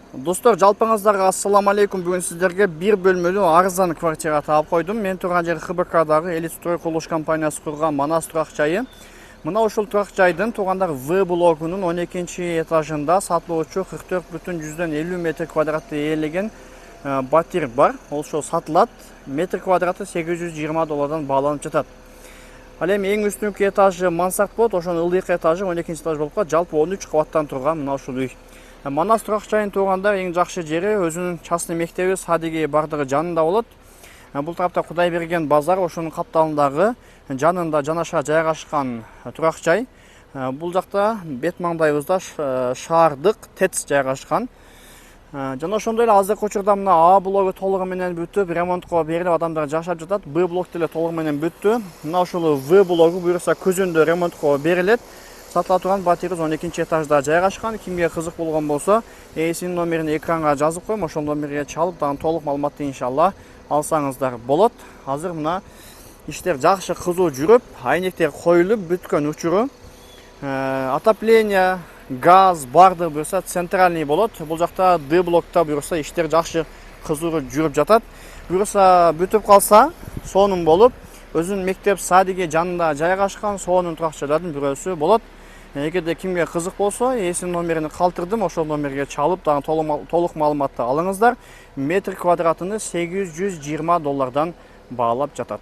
Достор, жалпыңыздарга ассаламу алейкум. Бүгүн сиздерге бир бөлмөлүү арзан квартира таап койдум. Мен турган жер ХБКдагы Элит строй курулуш компаниясы курган Манас турак жайы. Мына ушул турак жайдын туугандагы В блогунун 12 этажында сатылуучу 44,50 метр квадраттуу ээлеген батир бар. Ол ошол сатылат. Метр квадраты $820 бааланып жатат. Ал эми эң үстүнкү этажы мансард болот, ошонун ылдыйкы этажы 12 этаж болуп калат. Жалпы 13 кабаттан турган мына ушул үй. Манас турак жайын тууганда эң жакшы жери өзүнүн частный мектеби, садиги бардыгы жанында болот. Бул тарапта Кудайберген базар, ошонун капталындагы жанында жанаша жайгашкан турак жай. Бул жакта бет маңдайыбызда шаардык ТЭЦ жайгашкан. Жана ошондой эле азыркы учурда мына А блогу толугу менен бүтүп, ремонтко берилип, адамдар жашап жатат. Б блок деле толугу менен бүттү. Мына ушул В блогу буюрса көзүндө ремонтко берилет. Сатыла турган батирибиз 12 этажда жайгашкан. Кимге кызык болгон болсо, ээсинин номерин экранга жазып коем. Ошол номерге чалып, дагы толук маалыматты иншалла алсаңыздар болот. Азыр мына иштер жакшы кызуу жүрүп, айнектер коюлуп бүткөн учуру. Отопление, газ бардыгы буюрса центральный болот. Бул жакта Д блокта буюрса иштер жакшы кызуу жүрүп жатат. Буюрса бүтүп калса, сонун болуп, өзүнүн мектеп садиги жанында жайгашкан сонун турак жайлардын бирөөсү болот. Эгерде кимге кызык болсо, ээсинин номерин калтырдым, ошол номерге чалып, дагы толук маалыматты алыңыздар. Метр квадратыны $820 баалап жатат.